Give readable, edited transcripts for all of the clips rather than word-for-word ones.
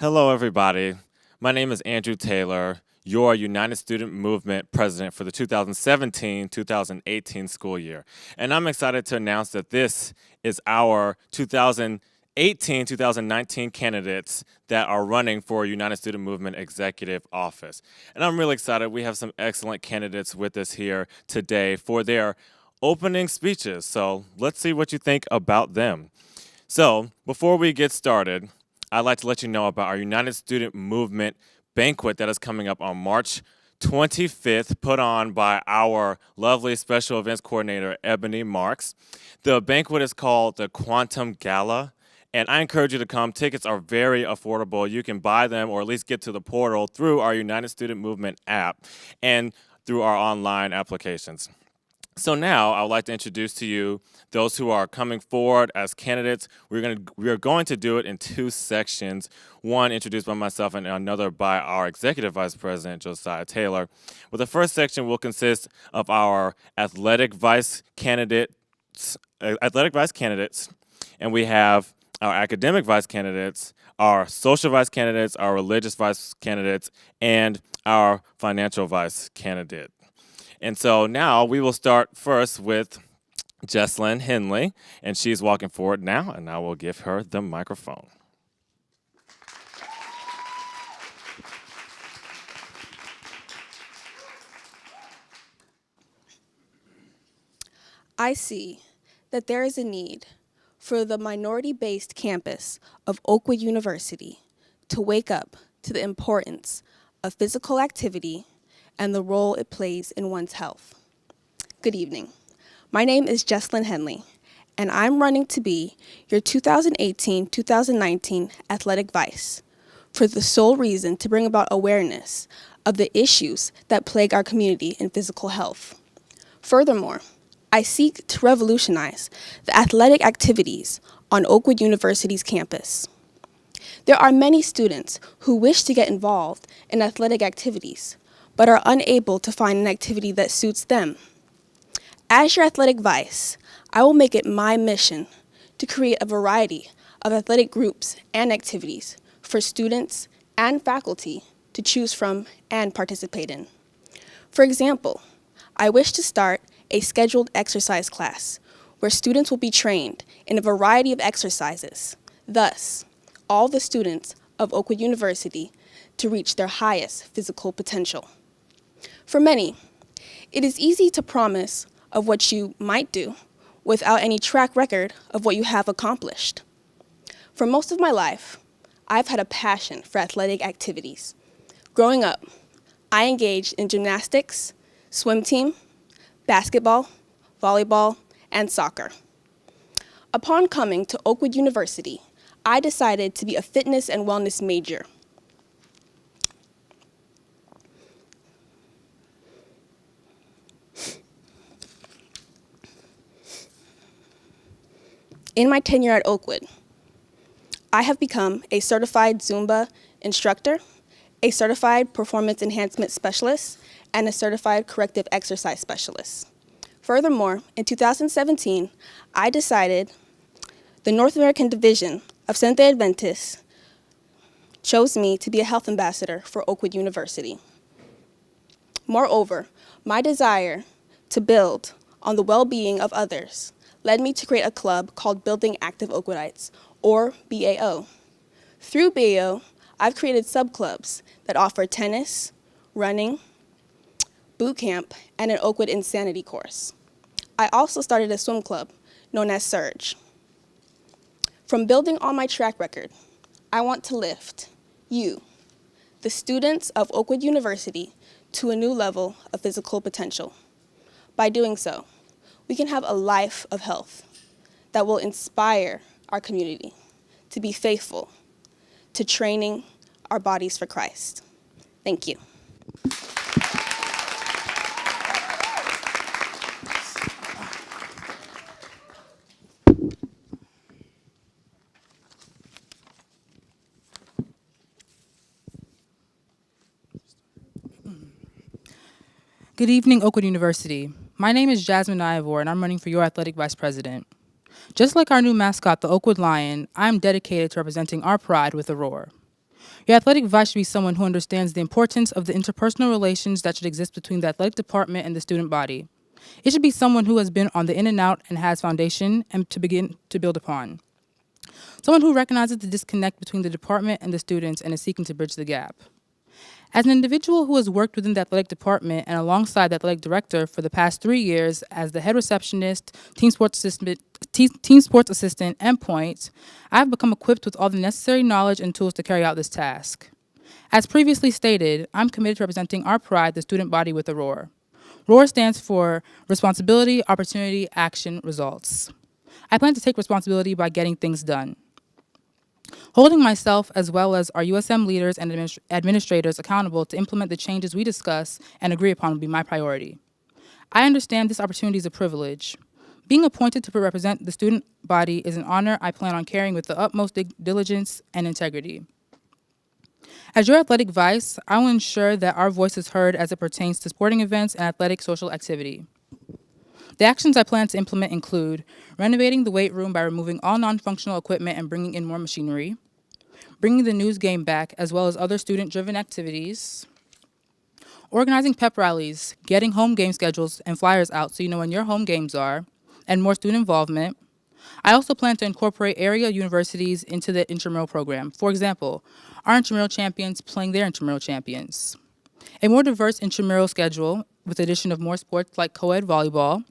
Hello, everybody. My name is Andrew Taylor, your United Student Movement president for the 2017-2018 school year. And I'm excited to announce that this is our 2018-2019 candidates that are running for United Student Movement Executive Office. And I'm really excited. We have some excellent candidates with us here today for their opening speeches. So let's see what you think about them. So before we get started, I'd like to let you know about our United Student Movement banquet that is coming up on March 25th, put on by our lovely special events coordinator, Ebony Marks. The banquet is called the Quantum Gala, and I encourage you to come. Tickets are very affordable. You can buy them or at least get to the portal through our United Student Movement app and through our online applications. So now I would like to introduce to you those who are coming forward as candidates. We are going to do it in two sections, one introduced by myself and another by our Executive Vice President, Josiah Taylor. Well, the first section will consist of our athletic vice candidates, and we have our academic vice candidates, our social vice candidates, our religious vice candidates, and our financial vice candidate. And so now we will start first with Jesslyn Henley, and she's walking forward now, and I will give her the microphone. I see that there is a need for the minority-based campus of Oakwood University to wake up to the importance of physical activity and the role it plays in one's health. Good evening. My name is Jasmine Henley, and I'm running to be your 2018-2019 athletic vice for the sole reason to bring about awareness of the issues that plague our community in physical health. Furthermore, I seek to revolutionize the athletic activities on Oakwood University's campus. There are many students who wish to get involved in athletic activities, but are unable to find an activity that suits them. As your athletic vice, I will make it my mission to create a variety of athletic groups and activities for students and faculty to choose from and participate in. For example, I wish to start a scheduled exercise class where students will be trained in a variety of exercises, thus, all the students of Oakwood University to reach their highest physical potential. For many, it is easy to promise of what you might do without any track record of what you have accomplished. For most of my life, I've had a passion for athletic activities. Growing up, I engaged in gymnastics, swim team, basketball, volleyball, and soccer. Upon coming to Oakwood University, I decided to be a fitness and wellness major. In my tenure at Oakwood, I have become a certified Zumba instructor, a certified performance enhancement specialist, and a certified corrective exercise specialist. Furthermore, in 2017, I decided the North American Division of Seventh-day Adventists chose me to be a health ambassador for Oakwood University. Moreover, my desire to build on the well-being of others led me to create a club called Building Active Oakwoodites, or BAO. Through BAO, I've created subclubs that offer tennis, running, boot camp, and an Oakwood Insanity course. I also started a swim club known as Surge. From building on my track record, I want to lift you, the students of Oakwood University, to a new level of physical potential. By doing so, we can have a life of health that will inspire our community to be faithful to training our bodies for Christ. Thank you. Good evening, Oakwood University. My name is Jasmine Ivey, and I'm running for your athletic vice president. Just like our new mascot, the Oakwood Lion, I'm dedicated to representing our pride with a roar. Your athletic vice should be someone who understands the importance of the interpersonal relations that should exist between the athletic department and the student body. It should be someone who has been on the in and out and has foundation and to begin to build upon. Someone who recognizes the disconnect between the department and the students and is seeking to bridge the gap. As an individual who has worked within the athletic department and alongside the athletic director for the past 3 years as the head receptionist, team sports assistant, and point, I have become equipped with all the necessary knowledge and tools to carry out this task. As previously stated, I'm committed to representing our pride, the student body, with a ROAR. ROAR stands for Responsibility, Opportunity, Action, Results. I plan to take responsibility by getting things done. Holding myself as well as our USM leaders and administrators accountable to implement the changes we discuss and agree upon will be my priority. I understand this opportunity is a privilege. Being appointed to represent the student body is an honor I plan on carrying with the utmost diligence and integrity. As your athletic vice, I will ensure that our voice is heard as it pertains to sporting events and athletic social activity. The actions I plan to implement include renovating the weight room by removing all non-functional equipment and bringing in more machinery, bringing the news game back as well as other student-driven activities, organizing pep rallies, getting home game schedules and flyers out so you know when your home games are, and more student involvement. I also plan to incorporate area universities into the intramural program. For example, our intramural champions playing their intramural champions. A more diverse intramural schedule with the addition of more sports like co-ed volleyball.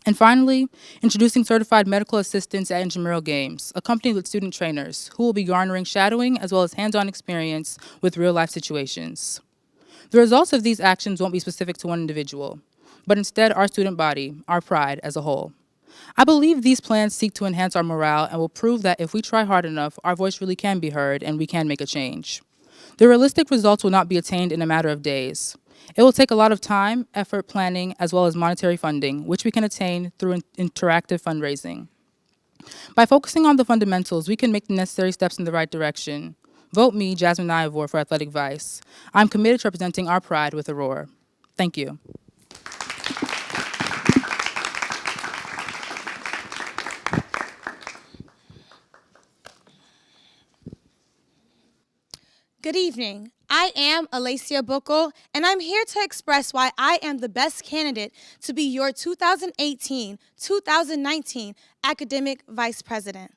And finally, introducing certified medical assistants at intramural games, accompanied with student trainers who will be garnering shadowing as well as hands-on experience with real-life situations. The results of these actions won't be specific to one individual, but instead our student body, our pride as a whole. I believe these plans seek to enhance our morale and will prove that if we try hard enough, our voice really can be heard and we can make a change. The realistic results will not be attained in a matter of days. It will take a lot of time, effort, planning, as well as monetary funding, which we can attain through interactive fundraising. By focusing on the fundamentals, we can make the necessary steps in the right direction. Vote me, Jasmine Ivey, for Athletic Vice. I'm committed to representing our pride with a ROAR. Thank you. Good evening. I am Aleisea Booker, and I'm here to express why I am the best candidate to be your 2018-2019 Academic Vice President.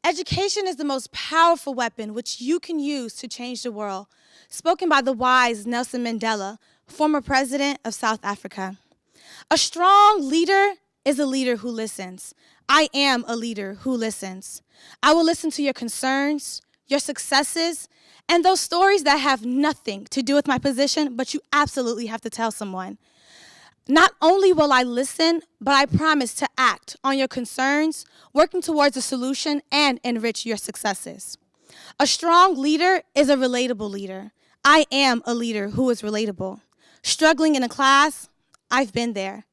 Education is the most powerful weapon which you can use to change the world, spoken by the wise Nelson Mandela, former president of South Africa. A strong leader is a leader who listens. I am a leader who listens. I will listen to your concerns, your successes, and those stories that have nothing to do with my position, but you absolutely have to tell someone. Not only will I listen, but I promise to act on your concerns, working towards a solution, and enrich your successes. A strong leader is a relatable leader. I am a leader who is relatable. Struggling in a class, I've been there.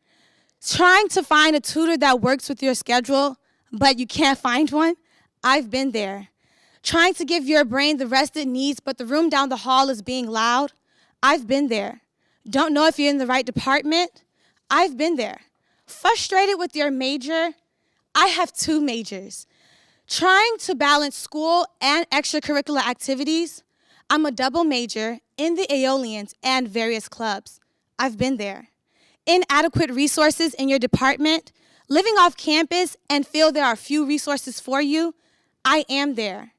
Trying to find a tutor that works with your schedule, but you can't find one, I've been there. Trying to give your brain the rest it needs, but the room down the hall is being loud, I've been there. Don't know if you're in the right department, I've been there. Frustrated with your major, I have 2 majors. Trying to balance school and extracurricular activities, I'm a double major in the Aeolians and various clubs. I've been there. Inadequate resources in your department, living off campus and feel there are few resources for you, I am there.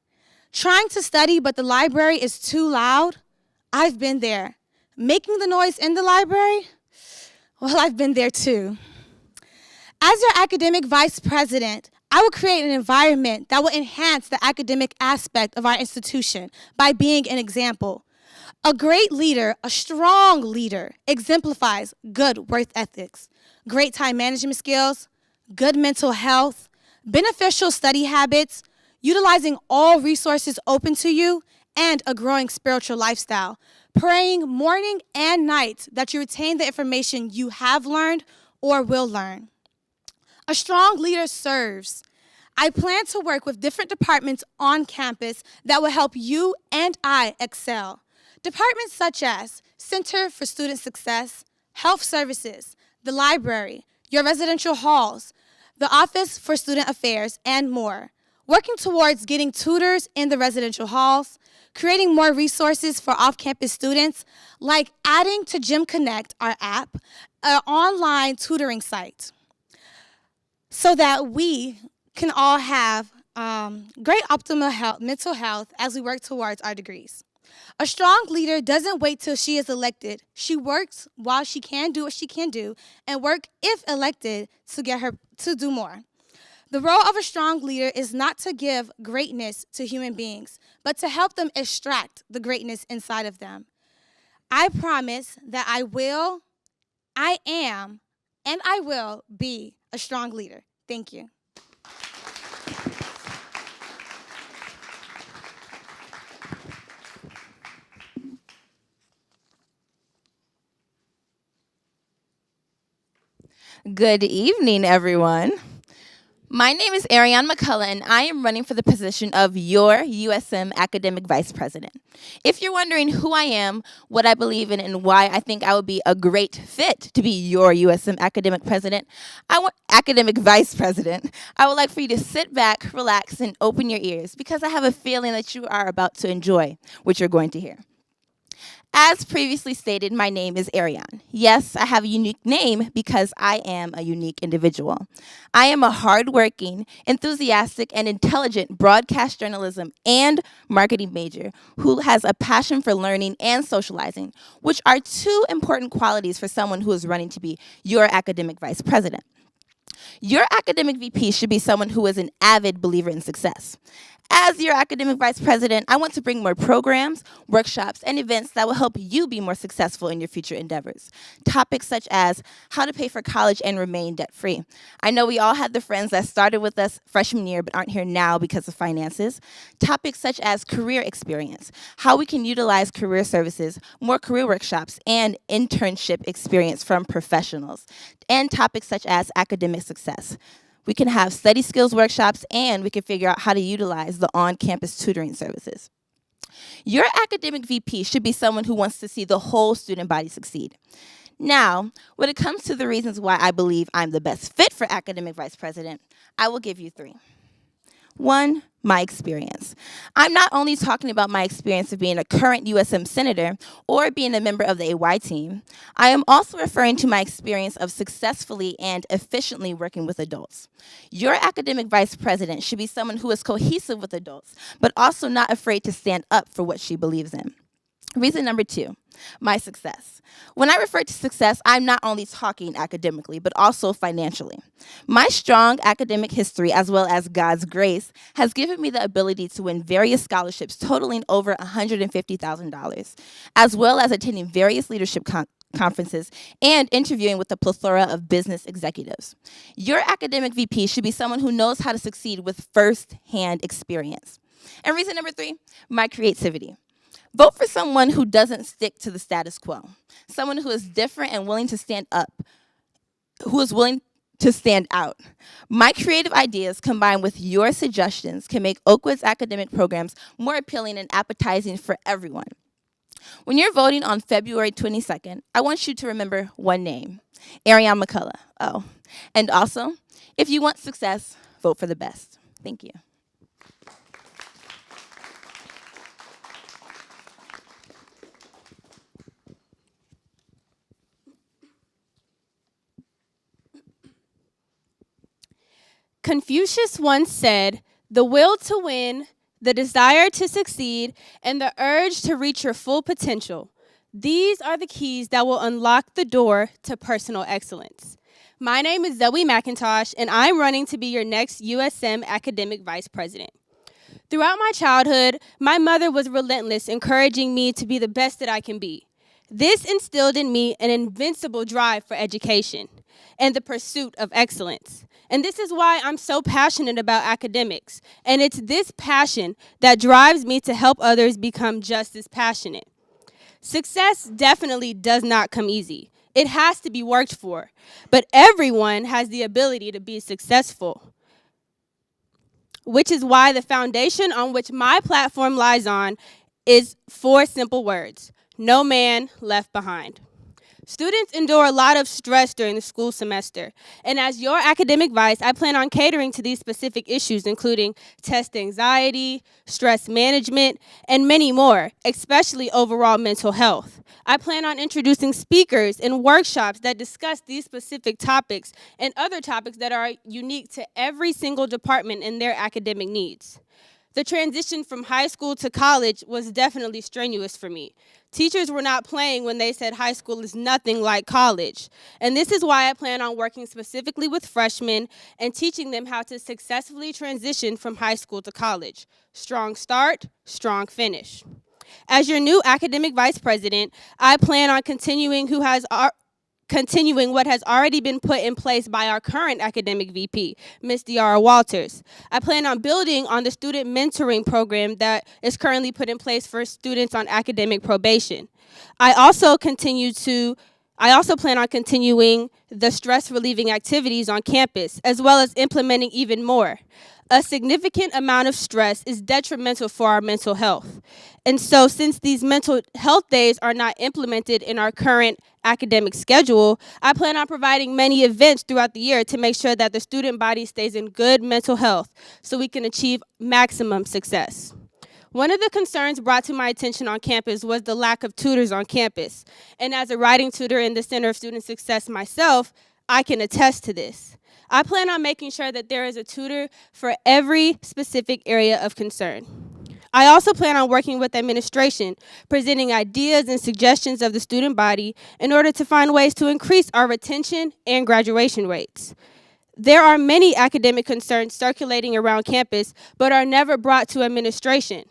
Trying to study but the library is too loud, I've been there. Making the noise in the library, well, I've been there too. As your academic vice president, I will create an environment that will enhance the academic aspect of our institution by being an example. A great leader, a strong leader, exemplifies good work ethics, great time management skills, good mental health, beneficial study habits, utilizing all resources open to you, and a growing spiritual lifestyle, praying morning and night that you retain the information you have learned or will learn. A strong leader serves. I plan to work with different departments on campus that will help you and I excel. Departments such as Center for Student Success, Health Services, the library, your residential halls, the Office for Student Affairs, and more. working towards getting tutors in the residential halls, creating more resources for off-campus students, like adding to Gym Connect, our app, an online tutoring site, so that we can all have great optimal mental health as we work towards our degrees. A strong leader doesn't wait till she is elected. She works while she can do what she can do and work, if elected, to get her to do more. The role of a strong leader is not to give greatness to human beings, but to help them extract the greatness inside of them. I promise that I am, and I will be a strong leader. Thank you. Good evening, everyone. My name is Ariane McCullen, and I am running for the position of your USM Academic Vice President. If you're wondering who I am, what I believe in, and why I think I would be a great fit to be your USM Academic Vice President, I would like for you to sit back, relax, and open your ears, because I have a feeling that you are about to enjoy what you're going to hear. As previously stated, my name is Ariane. Yes, I have a unique name because I am a unique individual. I am a hardworking, enthusiastic, and intelligent broadcast journalism and marketing major who has a passion for learning and socializing, which are two important qualities for someone who is running to be your academic vice president. Your academic VP should be someone who is an avid believer in success. As your academic vice president, I want to bring more programs, workshops, and events that will help you be more successful in your future endeavors. Topics such as how to pay for college and remain debt-free. I know we all had the friends that started with us freshman year but aren't here now because of finances. Topics such as career experience, how we can utilize career services, more career workshops, and internship experience from professionals. And topics such as academic success. We can have study skills workshops, and we can figure out how to utilize the on-campus tutoring services. Your academic VP should be someone who wants to see the whole student body succeed. Now, when it comes to the reasons why I believe I'm the best fit for academic vice president, I will give you 3. 1, my experience. I'm not only talking about my experience of being a current USM senator or being a member of the AY team, I am also referring to my experience of successfully and efficiently working with adults. Your academic vice president should be someone who is cohesive with adults, but also not afraid to stand up for what she believes in. Reason number 2, my success. When I refer to success, I'm not only talking academically, but also financially. My strong academic history, as well as God's grace, has given me the ability to win various scholarships totaling over $150,000, as well as attending various leadership conferences and interviewing with a plethora of business executives. Your academic VP should be someone who knows how to succeed with first-hand experience. And reason number 3, my creativity. Vote for someone who doesn't stick to the status quo, someone who is different and willing to stand up, who is willing to stand out. My creative ideas combined with your suggestions can make Oakwood's academic programs more appealing and appetizing for everyone. When you're voting on February 22nd, I want you to remember one name, Ariane McCullen. Oh, and also, if you want success, vote for the best. Thank you. Confucius once said, "The will to win, the desire to succeed, and the urge to reach your full potential. These are the keys that will unlock the door to personal excellence." My name is Ellie McIntosh, and I'm running to be your next USM Academic Vice President. Throughout my childhood, my mother was relentless, encouraging me to be the best that I can be. This instilled in me an invincible drive for education and the pursuit of excellence. And this is why I'm so passionate about academics. And it's this passion that drives me to help others become just as passionate. Success definitely does not come easy. It has to be worked for. But everyone has the ability to be successful, which is why the foundation on which my platform lies on is 4 simple words: no man left behind. Students endure a lot of stress during the school semester, and as your academic vice, I plan on catering to these specific issues, including test anxiety, stress management, and many more, especially overall mental health. I plan on introducing speakers and workshops that discuss these specific topics and other topics that are unique to every single department and their academic needs. The transition from high school to college was definitely strenuous for me. Teachers were not playing when they said high school is nothing like college. And this is why I plan on working specifically with freshmen and teaching them how to successfully transition from high school to college. Strong start, strong finish. As your new academic vice president, I plan on continuing what has already been put in place by our current academic VP, Ms. Deara Walters. I plan on building on the student mentoring program that is currently put in place for students on academic probation. I also plan on continuing the stress relieving activities on campus, as well as implementing even more. A significant amount of stress is detrimental for our mental health. And so since these mental health days are not implemented in our current academic schedule, I plan on providing many events throughout the year to make sure that the student body stays in good mental health so we can achieve maximum success. One of the concerns brought to my attention on campus was the lack of tutors on campus. And as a writing tutor in the Center of Student Success myself, I can attest to this. I plan on making sure that there is a tutor for every specific area of concern. I also plan on working with administration, presenting ideas and suggestions of the student body in order to find ways to increase our retention and graduation rates. There are many academic concerns circulating around campus, but are never brought to administration.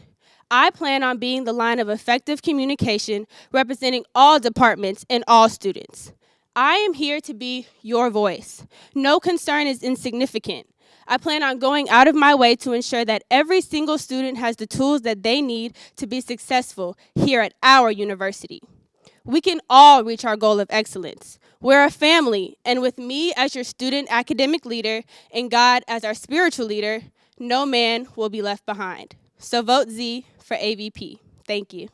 I plan on being the line of effective communication, representing all departments and all students. I am here to be your voice. No concern is insignificant. I plan on going out of my way to ensure that every single student has the tools that they need to be successful here at our university. We can all reach our goal of excellence. We're a family, and with me as your student academic leader and God as our spiritual leader, no man will be left behind. So vote Z for AVP. Thank you.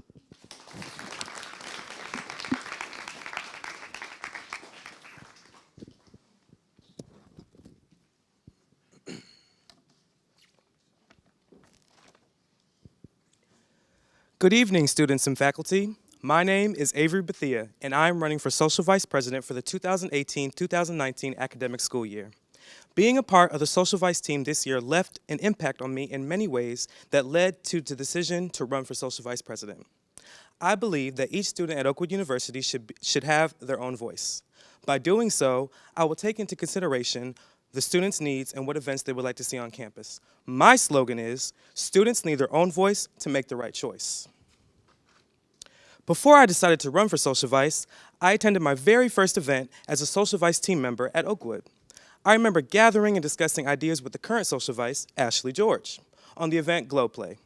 Good evening, students and faculty. My name is Avery Bhatia, and I am running for Social Vice President for the 2018-2019 academic school year. Being a part of the Social Vice team this year left an impact on me in many ways that led to the decision to run for Social Vice President. I believe that each student at Oakwood University should have their own voice. By doing so, I will take into consideration the students' needs and what events they would like to see on campus. My slogan is, students need their own voice to make the right choice. Before I decided to run for Social Vice, I attended my very first event as a Social Vice team member at Oakwood. I remember gathering and discussing ideas with the current Social Vice, Ashley George, on the event Glow Play.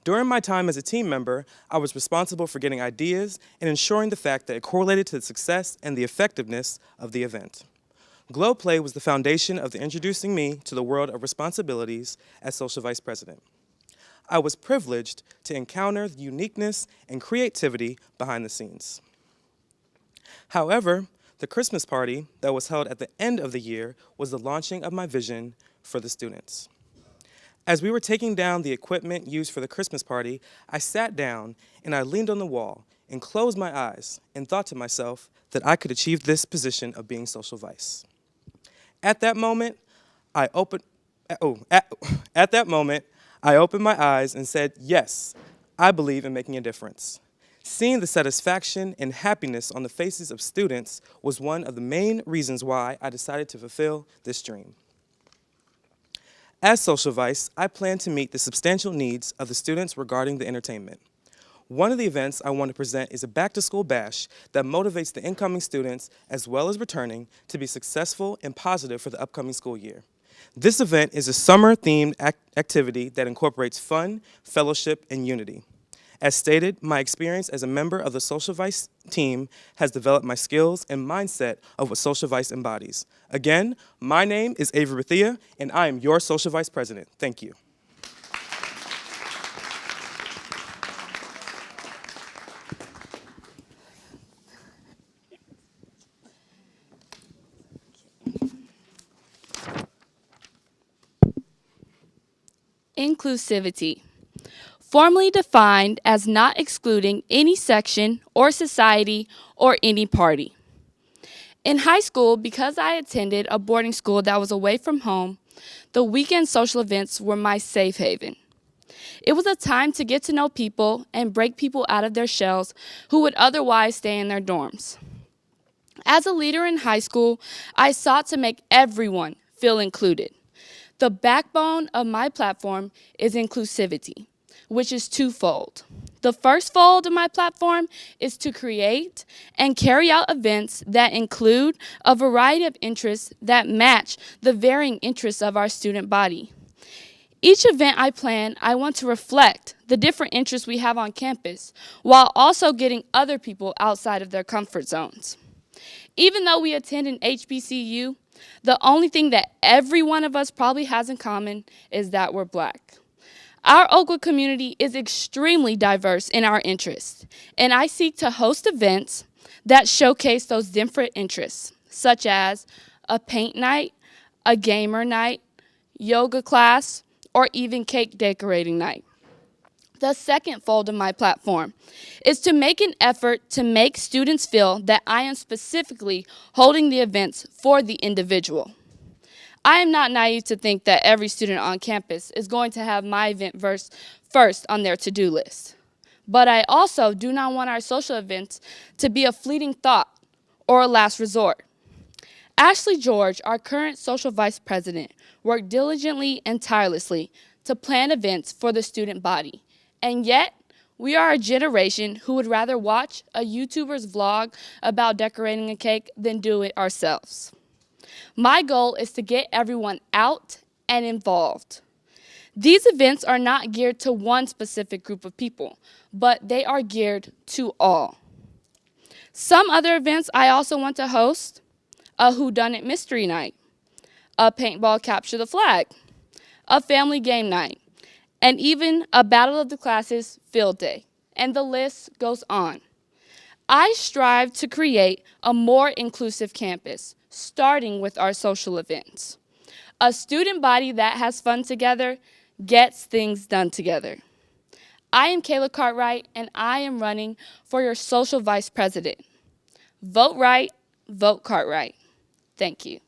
During my time as a team member, I was responsible for getting ideas and ensuring the fact that it correlated to the success and the effectiveness of the event. Glow Play was the foundation of introducing me to the world of responsibilities as Social Vice President. I was privileged to encounter the uniqueness and creativity behind the scenes. However, the Christmas party that was held at the end of the year was the launching of my vision for the students. As we were taking down the equipment used for the Christmas party, I sat down and I leaned on the wall and closed my eyes and thought to myself that I could achieve this position of being Social Vice. At that moment, I opened my eyes and said, yes, I believe in making a difference. Seeing the satisfaction and happiness on the faces of students was one of the main reasons why I decided to fulfill this dream. As Social Vice, I plan to meet the substantial needs of the students regarding the entertainment. One of the events I want to present is a back-to-school bash that motivates the incoming students as well as returning to be successful and positive for the upcoming school year. This event is a summer-themed activity that incorporates fun, fellowship, and unity. As stated, my experience as a member of the Social Vice team has developed my skills and mindset of what Social Vice embodies. Again, my name is Avery Bhatia, and I am your Social Vice President. Thank you. Inclusivity, formally defined as not excluding any section or society or any party. In high school, because I attended a boarding school that was away from home, the weekend social events were my safe haven. It was a time to get to know people and break people out of their shells who would otherwise stay in their dorms. As a leader in high school, I sought to make everyone feel included. The backbone of my platform is inclusivity, which is twofold. The first fold of my platform is to create and carry out events that include a variety of interests that match the varying interests of our student body. Each event I plan, I want to reflect the different interests we have on campus, while also getting other people outside of their comfort zones. Even though we attend an HBCU, the only thing that every one of us probably has in common is that we're Black. Our Oakwood community is extremely diverse in our interests, and I seek to host events that showcase those different interests, such as a paint night, a gamer night, yoga class, or even cake decorating night. The second fold of my platform is to make an effort to make students feel that I am specifically holding the events for the individual. I am not naive to think that every student on campus is going to have my event first on their to-do list. But I also do not want our social events to be a fleeting thought or a last resort. Ashley George, our current social vice president, worked diligently and tirelessly to plan events for the student body. And yet, we are a generation who would rather watch a YouTuber's vlog about decorating a cake than do it ourselves. My goal is to get everyone out and involved. These events are not geared to one specific group of people, but they are geared to all. Some other events I also want to host: a whodunit mystery night, a paintball capture the flag, a family game night, and even a Battle of the Classes field day, and the list goes on. I strive to create a more inclusive campus, starting with our social events. A student body that has fun together gets things done together. I am Kayla Cartwright, and I am running for your social vice president. Vote right, vote Cartwright. Thank you.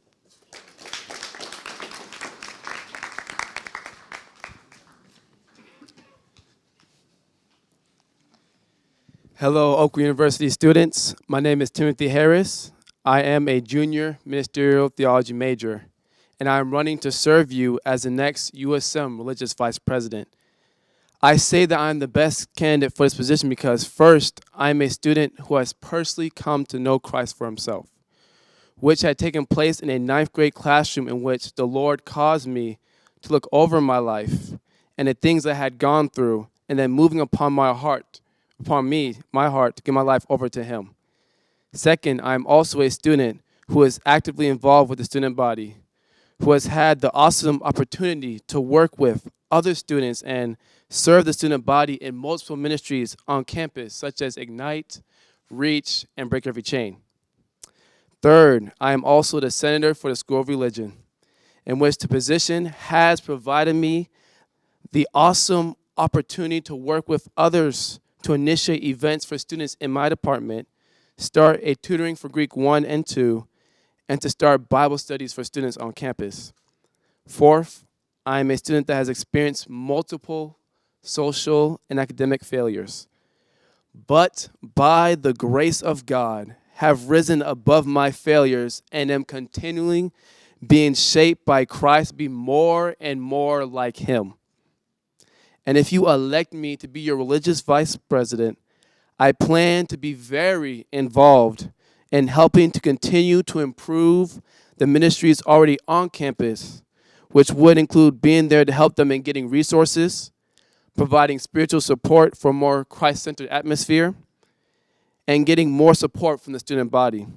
Hello, Oakwood University students. My name is Timothy Harris. I am a junior ministerial theology major, and I am running to serve you as the next USM religious vice president. I say that I am the best candidate for this position because, first, I am a student who has personally come to know Christ for himself, which had taken place in a 9th grade classroom in which the Lord caused me to look over my life and the things I had gone through, and then moving upon my heart to give my life over to him. Second, I am also a student who is actively involved with the student body, who has had the awesome opportunity to work with other students and serve the student body in multiple ministries on campus, such as Ignite, Reach, and Break Every Chain. Third, I am also the senator for the School of Religion, in which the position has provided me the awesome opportunity to work with others to initiate events for students in my department, start a tutoring for Greek 1 and 2, and to start Bible studies for students on campus. Fourth, I am a student that has experienced multiple social and academic failures, but by the grace of God, have risen above my failures and am continuing being shaped by Christ to be more and more like him. And if you elect me to be your religious vice president, I plan to be very involved in helping to continue to improve the ministries already on campus, which would include being there to help them in getting resources, providing spiritual support for a more Christ-centered atmosphere, and getting more support from the student body.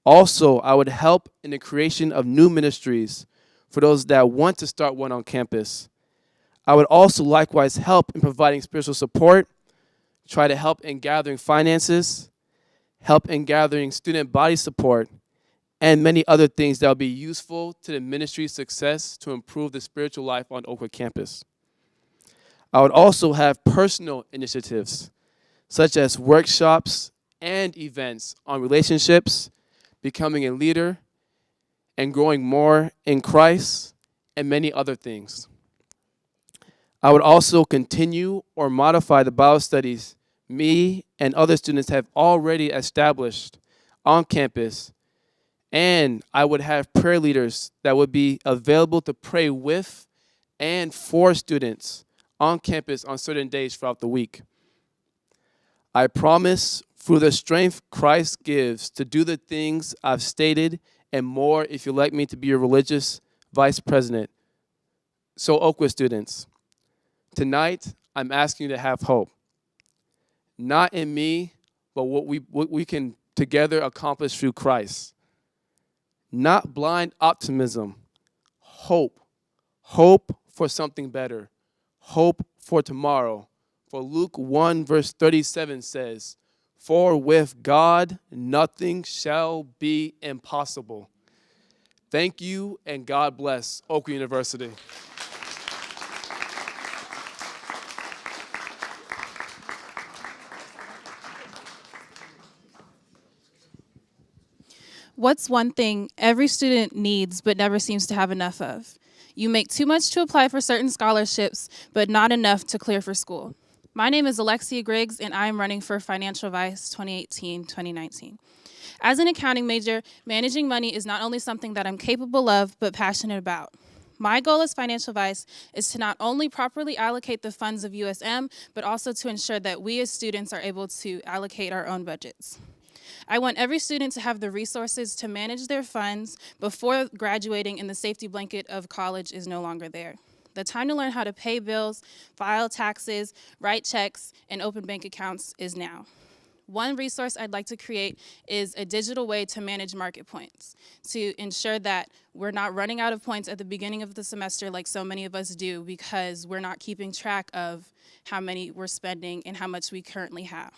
Also, I would help in the creation of new ministries for those that want to start one on campus. I would also likewise help in providing spiritual support, try to help in gathering finances, help in gathering student body support, and many other things that will be useful to the ministry's success to improve the spiritual life on Oakwood campus. I would also have personal initiatives, such as workshops and events on relationships, becoming a leader, and growing more in Christ, and many other things. I would also continue or modify the Bible studies me and other students have already established on campus, and I would have prayer leaders that would be available to pray with and for students on campus on certain days throughout the week. I promise, through the strength Christ gives, to do the things I've stated and more if you elect me to be your religious vice president. So, Oakwood students, tonight I'm asking you to have hope. Not in me, but what we can together accomplish through Christ. Not blind optimism, hope. Hope for something better. Hope for tomorrow. For Luke 1 verse 37 says, "For with God nothing shall be impossible." Thank you, and God bless Oakwood University. What's one thing every student needs but never seems to have enough of? You make too much to apply for certain scholarships, but not enough to clear for school. My name is Alexia Griggs, and I am running for Financial Vice 2018-2019. As an accounting major, managing money is not only something that I'm capable of, but passionate about. My goal as Financial Vice is to not only properly allocate the funds of USM, but also to ensure that we as students are able to allocate our own budgets. I want every student to have the resources to manage their funds before graduating and the safety blanket of college is no longer there. The time to learn how to pay bills, file taxes, write checks, and open bank accounts is now. One resource I'd like to create is a digital way to manage market points, to ensure that we're not running out of points at the beginning of the semester like so many of us do because we're not keeping track of how many we're spending and how much we currently have.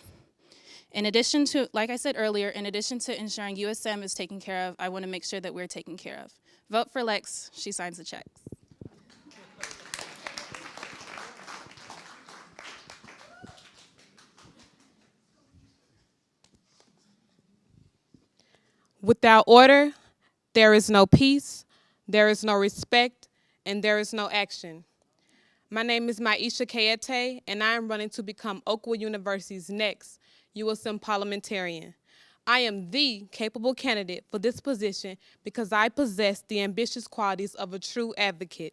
In addition to, like I said earlier, in addition to ensuring USM is taken care of, I want to make sure that we're taken care of. Vote for Lex, she signs the checks. Without order, there is no peace, there is no respect, and there is no action. My name is Maisha Kayete, and I am running to become Oakwood University's next USM parliamentarian. I am the capable candidate for this position because I possess the ambitious qualities of a true advocate.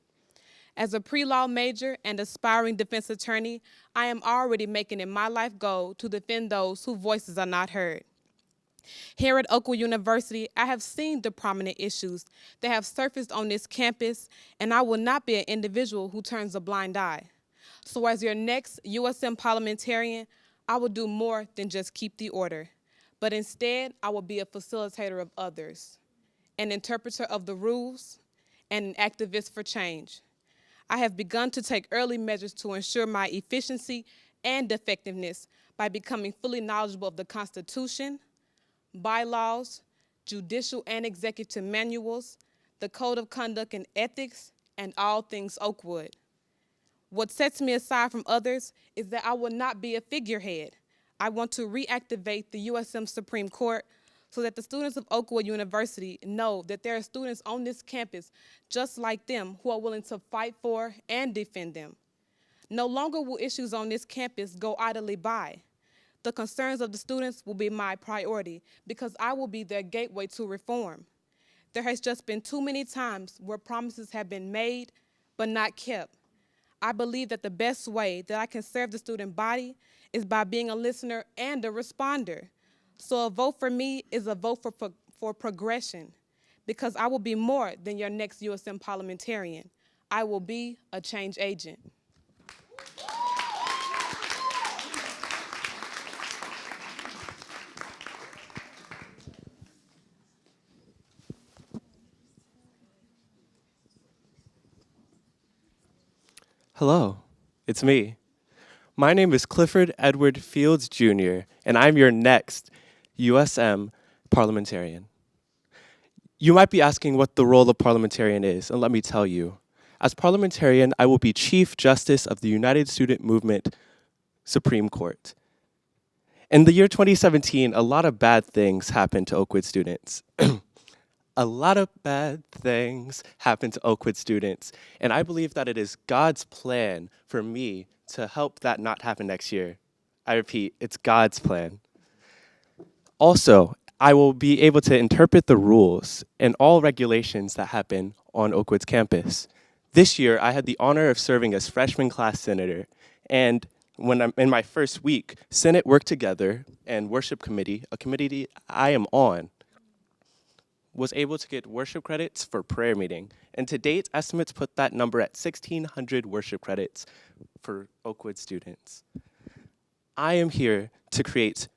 As a pre-law major and aspiring defense attorney, I am already making it my life goal to defend those whose voices are not heard. Here at Oakwood University, I have seen the prominent issues that have surfaced on this campus, and I will not be an individual who turns a blind eye. So as your next USM parliamentarian, I will do more than just keep the order, but instead, I will be a facilitator of others, an interpreter of the rules, and an activist for change. I have begun to take early measures to ensure my efficiency and effectiveness by becoming fully knowledgeable of the Constitution, bylaws, judicial and executive manuals, the Code of Conduct and Ethics, and all things Oakwood. What sets me aside from others is that I will not be a figurehead. I want to reactivate the USM Supreme Court so that the students of Oakwood University know that there are students on this campus just like them who are willing to fight for and defend them. No longer will issues on this campus go idly by. The concerns of the students will be my priority because I will be their gateway to reform. There has just been too many times where promises have been made but not kept. I believe that the best way that I can serve the student body is by being a listener and a responder. So a vote for me is a vote for progression because I will be more than your next USM parliamentarian. I will be a change agent. Hello, it's me. My name is Clifford Edward Fields Jr., and I'm your next USM parliamentarian. You might be asking what the role of parliamentarian is, and let me tell you. As parliamentarian, I will be Chief Justice of the United Student Movement Supreme Court. In the year 2017, a lot of bad things happened to Oakwood students. A lot of bad things happened to Oakwood students, and I believe that it is God's plan for me to help that not happen next year. I repeat, it's God's plan. Also, I will be able to interpret the rules and all regulations that happen on Oakwood's campus. This year, I had the honor of serving as freshman class senator, and when I'm in my first week, Senate worked together and worship committee, a committee I am on, was able to get worship credits for prayer meeting. And to date, estimates put that number at 1,600 worship credits for Oakwood students. I am here to create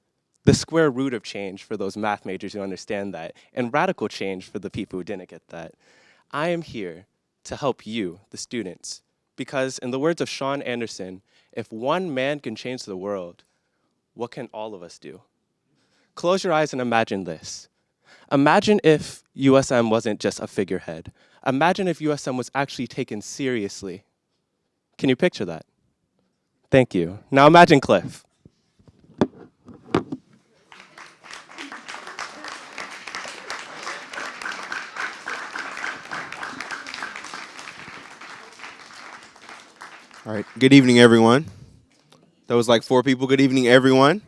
the square root of change for those math majors who understand that, and radical change for the people who didn't get that. I am here to help you, the students, because in the words of Sean Anderson, if one man can change the world, what can all of us do? Close your eyes and imagine this. Imagine if USM wasn't just a figurehead. Imagine if USM was actually taken seriously. Can you picture that? Thank you. Now imagine Cliff. All right, good evening, everyone. That was like 4 people. Good evening, everyone.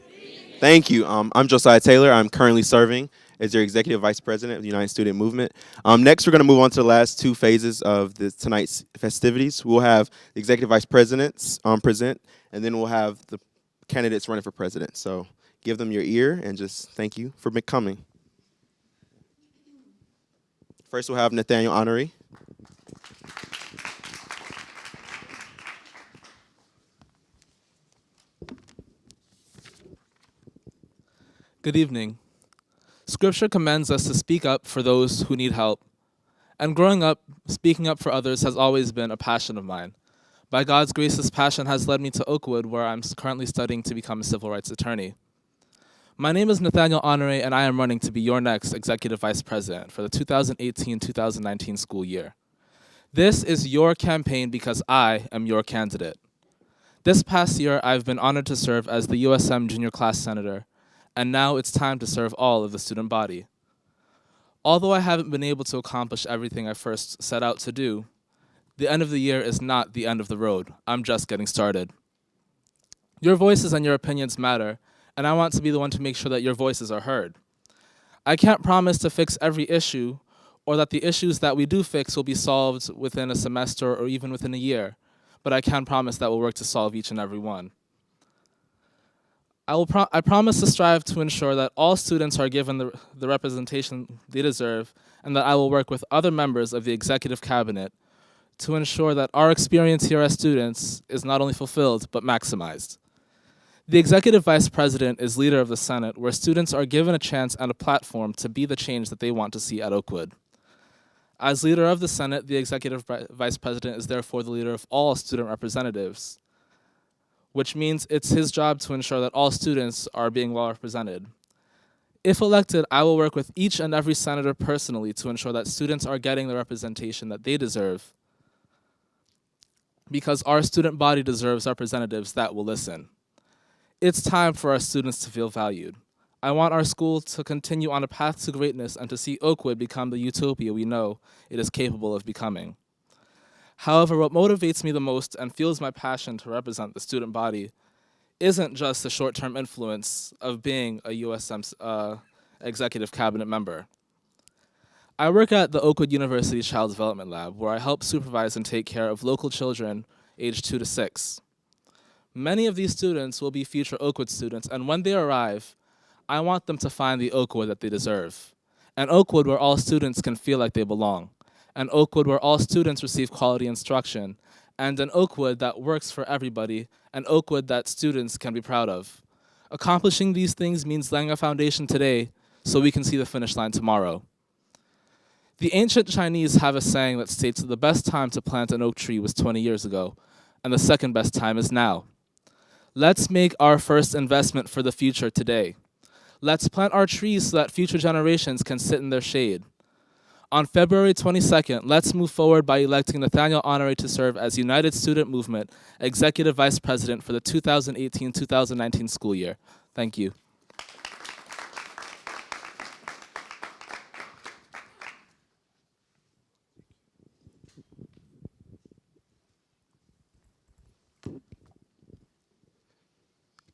Thank you. I'm Josiah Taylor. I'm currently serving as your Executive Vice President of the United Student Movement. Next, we're going to move on to the last 2 phases of tonight's festivities. We'll have the Executive Vice Presidents present, and then we'll have the candidates running for president. So give them your ear and just thank you for coming. First, we'll have Nathaniel Hewes. Good evening. Scripture commends us to speak up for those who need help. And growing up, speaking up for others has always been a passion of mine. By God's grace, this passion has led me to Oakwood, where I'm currently studying to become a civil rights attorney. My name is Nathaniel Hewes, and I am running to be your next Executive Vice President for the 2018-2019 school year. This is your campaign because I am your candidate. This past year, I've been honored to serve as the USM Junior Class Senator, and now it's time to serve all of the student body. Although I haven't been able to accomplish everything I first set out to do, the end of the year is not the end of the road. I'm just getting started. Your voices and your opinions matter, and I want to be the one to make sure that your voices are heard. I can't promise to fix every issue, or that the issues that we do fix will be solved within a semester or even within a year, but I can promise that we'll work to solve each and every one. I promise to strive to ensure that all students are given the representation they deserve, and that I will work with other members of the executive cabinet to ensure that our experience here as students is not only fulfilled, but maximized. The executive vice president is leader of the Senate, where students are given a chance and a platform to be the change that they want to see at Oakwood. As leader of the Senate, the executive vice president is therefore the leader of all student representatives, which means it's his job to ensure that all students are being well represented. If elected, I will work with each and every senator personally to ensure that students are getting the representation that they deserve, because our student body deserves representatives that will listen. It's time for our students to feel valued. I want our school to continue on a path to greatness and to see Oakwood become the utopia we know it is capable of becoming. However, what motivates me the most and fuels my passion to represent the student body isn't just the short-term influence of being a USM executive cabinet member. I work at the Oakwood University Child Development Lab, where I help supervise and take care of local children aged 2 to 6. Many of these students will be future Oakwood students, and when they arrive, I want them to find the Oakwood that they deserve, an Oakwood where all students can feel like they belong, an Oakwood where all students receive quality instruction, and an Oakwood that works for everybody, an Oakwood that students can be proud of. Accomplishing these things means laying a foundation today so we can see the finish line tomorrow. The ancient Chinese have a saying that states that the best time to plant an oak tree was 20 years ago, and the second best time is now. Let's make our first investment for the future today. Let's plant our trees so that future generations can sit in their shade. On February 22nd, let's move forward by electing Nathaniel Honoré to serve as United Student Movement Executive Vice President for the 2018-2019 school year. Thank you.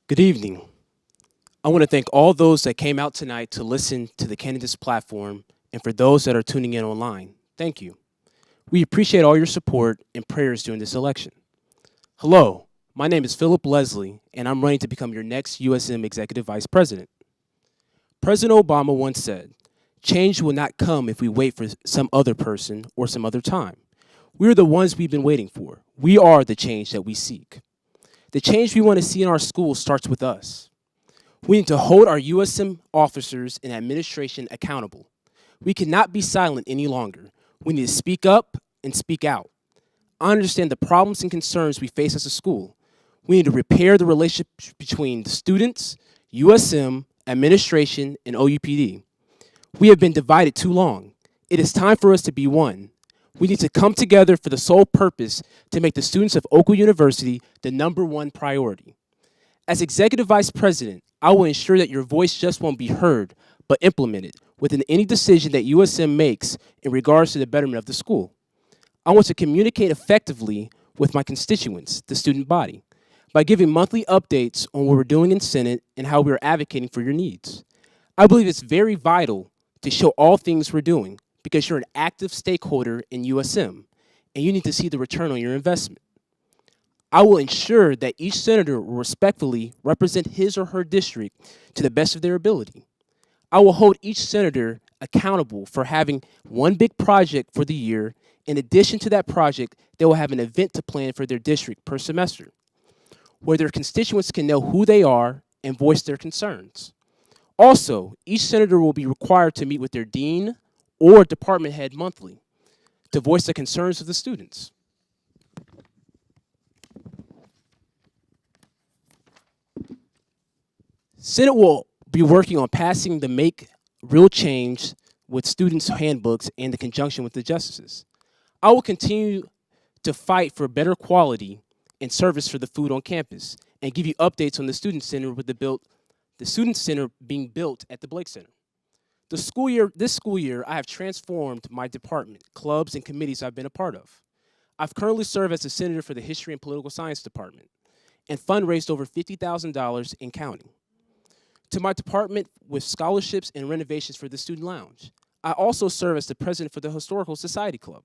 Good evening. I want to thank all those that came out tonight to listen to the candidates platform, and for those that are tuning in online, thank you. We appreciate all your support and prayers during this election. Hello, my name is Philip Leslie, and I'm running to become your next USM Executive Vice President. President Obama once said, "Change will not come if we wait for some other person or some other time. We're the ones we've been waiting for. We are the change that we seek." The change we want to see in our schools starts with us. We need to hold our USM officers and administration accountable. We cannot be silent any longer. We need to speak up and speak out. I understand the problems and concerns we face as a school. We need to repair the relationship between the students, USM, administration, and OUPD. We have been divided too long. It is time for us to be one. We need to come together for the sole purpose to make the students of Oakwood University the #1 priority. As Executive Vice President, I will ensure that your voice just won't be heard, but implemented within any decision that USM makes in regards to the betterment of the school. I want to communicate effectively with my constituents, the student body, by giving monthly updates on what we're doing in Senate and how we're advocating for your needs. I believe it's very vital to show all things we're doing, because you're an active stakeholder in USM, and you need to see the return on your investment. I will ensure that each senator will respectfully represent his or her district to the best of their ability. I will hold each senator accountable for having one big project for the year. In addition to that project, they will have an event to plan for their district per semester, where their constituents can know who they are and voice their concerns. Also, each senator will be required to meet with their dean or department head monthly to voice the concerns of the students. Senate will be working on passing the Make Real Change with Students handbooks in the conjunction with the justices. I will continue to fight for better quality and service for the food on campus and give you updates on the Student Center with the Student Center being built at the Blake Center. This school year, I have transformed my department, clubs, and committees I've been a part of. I've currently served as a senator for the History and Political Science Department and fundraised over $50,000 in counting. To my department with scholarships and renovations for the Student Lounge. I also serve as the president for the Historical Society Club,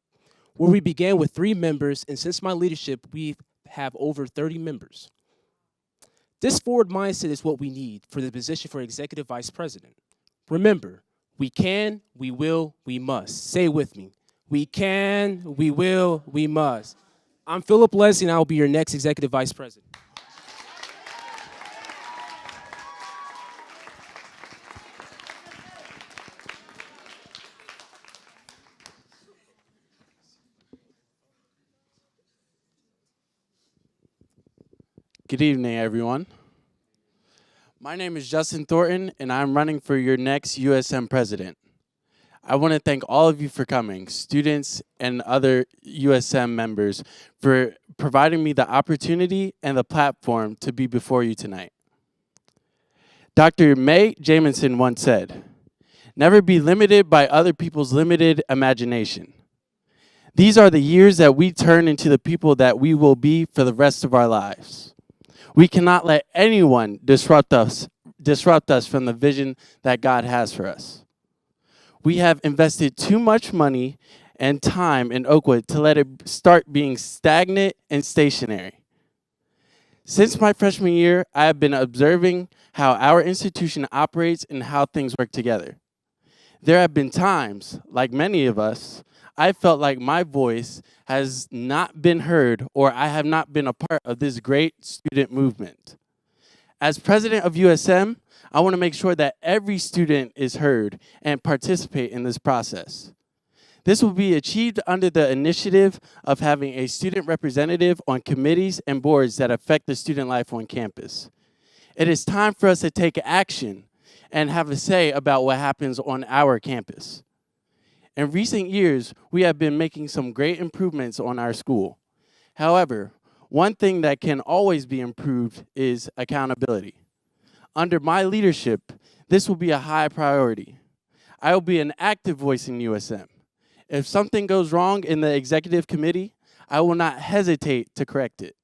where we began with 3 members, and since my leadership, we have over 30 members. This forward mindset is what we need for the position for Executive Vice President. Remember, we can, we will, we must. Say it with me. We can, we will, we must. I'm Philip Leslie, and I will be your next Executive Vice President. Good evening, everyone. My name is Justin Thornton, and I'm running for your next USM president. I want to thank all of you for coming, students and other USM members, for providing me the opportunity and the platform to be before you tonight. Dr. Mae Jamison once said, "Never be limited by other people's limited imagination." These are the years that we turn into the people that we will be for the rest of our lives. We cannot let anyone disrupt us from the vision that God has for us. We have invested too much money and time in Oakwood to let it start being stagnant and stationary. Since my freshman year, I have been observing how our institution operates and how things work together. There have been times, like many of us, I felt like my voice has not been heard, or I have not been a part of this great student movement. As president of USM, I want to make sure that every student is heard and participate in this process. This will be achieved under the initiative of having a student representative on committees and boards that affect the student life on campus. It is time for us to take action and have a say about what happens on our campus. In recent years, we have been making some great improvements on our school. However, one thing that can always be improved is accountability. Under my leadership, this will be a high priority. I will be an active voice in USM. If something goes wrong in the executive committee, I will not hesitate to correct it.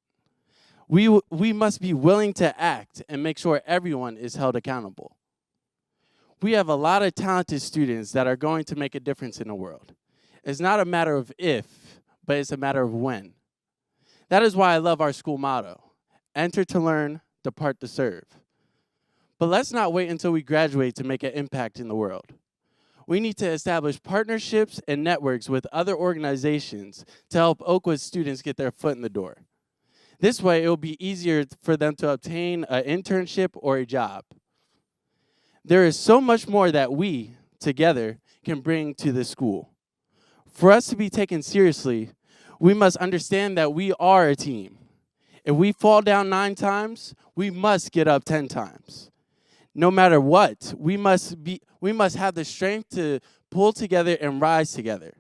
We must be willing to act and make sure everyone is held accountable. We have a lot of talented students that are going to make a difference in the world. It's not a matter of if, but it's a matter of when. That is why I love our school motto: enter to learn, depart to serve. But let's not wait until we graduate to make an impact in the world. We need to establish partnerships and networks with other organizations to help Oakwood students get their foot in the door. This way, it will be easier for them to obtain an internship or a job. There is so much more that we, together, can bring to this school. For us to be taken seriously, we must understand that we are a team. If we fall down 9 times, we must get up 10 times. No matter what, we must have the strength to pull together and rise together.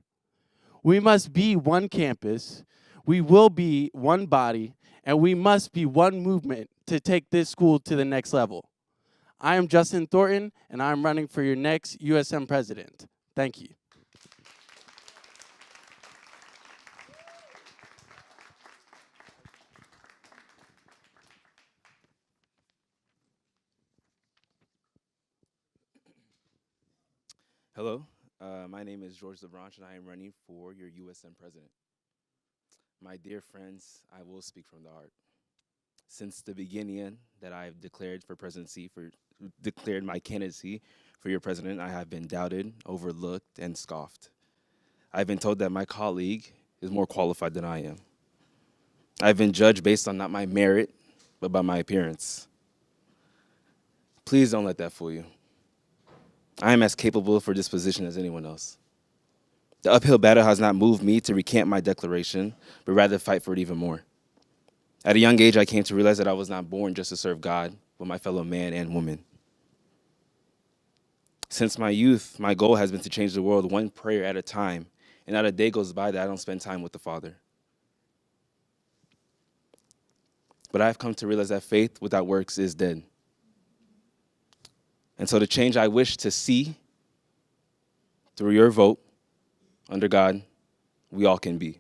We must be one campus, we will be one body, and we must be one movement to take this school to the next level. I am Justin Thornton, and I'm running for your next USM president. Thank you. Hello, my name is George LeBrons, and I am running for your USM president. My dear friends, I will speak from the heart. Since the beginning that I have declared my candidacy for your president, I have been doubted, overlooked, and scoffed. I've been told that my colleague is more qualified than I am. I've been judged based on not my merit, but by my appearance. Please don't let that fool you. I am as capable for this position as anyone else. The uphill battle has not moved me to recant my declaration, but rather fight for it even more. At a young age, I came to realize that I was not born just to serve God, but my fellow man and woman. Since my youth, my goal has been to change the world one prayer at a time, and not a day goes by that I don't spend time with the Father. But I've come to realize that faith without works is dead. And so the change I wish to see through your vote, under God, we all can be.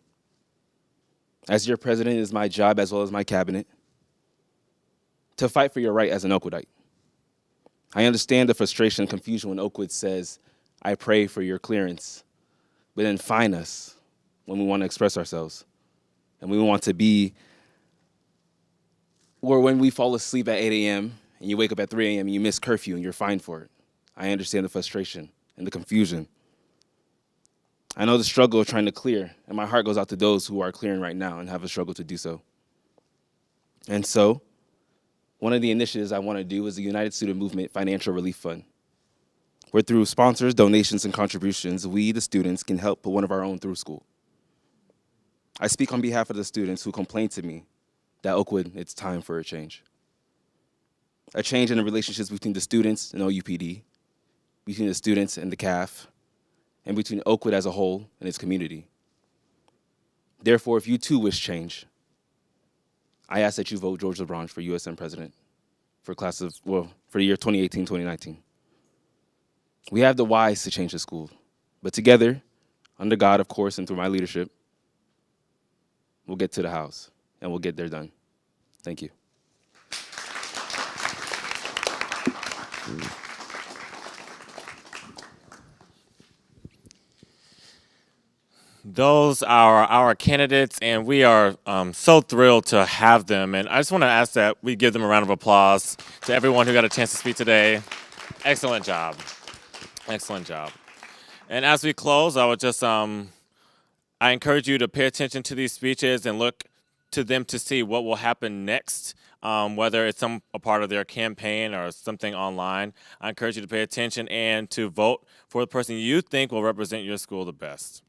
As your president, it is my job, as well as my cabinet, to fight for your right as an Oakwoodite. I understand the frustration and confusion when Oakwood says, I pray for your clearance, but then fine us when we want to express ourselves. And we want to be, or when we fall asleep at 8 a.m., and you wake up at 3 a.m. and you miss curfew and you're fined for it. I understand the frustration and the confusion. I know the struggle of trying to clear, and my heart goes out to those who are clearing right now and have a struggle to do so. And so, one of the initiatives I want to do is the United Student Movement Financial Relief Fund, where through sponsors, donations, and contributions, we, the students, can help put one of our own through school. I speak on behalf of the students who complain to me that Oakwood, it's time for a change. A change in the relationships between the students and OUPD, between the students and the CAF, and between Oakwood as a whole and its community. Therefore, if you too wish change, I ask that you vote George LeBrons for USM president for the year 2018-2019. We have the whys to change the school, but together, under God, of course, and through my leadership, we'll get to the house and we'll get there done. Thank you. Those are our candidates, and we are so thrilled to have them. And I just want to ask that we give them a round of applause to everyone who got a chance to speak today. Excellent job. Excellent job. And as we close, I would just, I encourage you to pay attention to these speeches and look to them to see what will happen next, whether it's a part of their campaign or something online. I encourage you to pay attention and to vote for the person you think will represent your school the best.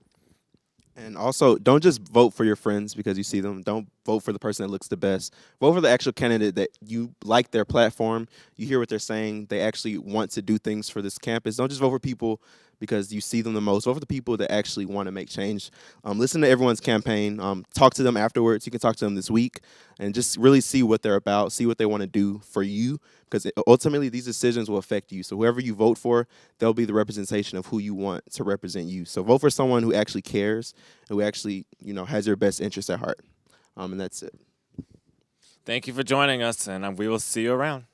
And also, don't just vote for your friends because you see them. Don't vote for the person that looks the best. Vote for the actual candidate that you like their platform. You hear what they're saying. They actually want to do things for this campus. Don't just vote for people because you see them the most. Vote for the people that actually want to make change. Listen to everyone's campaign. Talk to them afterwards. You can talk to them this week and just really see what they're about, see what they want to do for you, because ultimately these decisions will affect you. So whoever you vote for, they'll be the representation of who you want to represent you. So vote for someone who actually cares, who actually, has your best interest at heart. And that's it. Thank you for joining us, and we will see you around.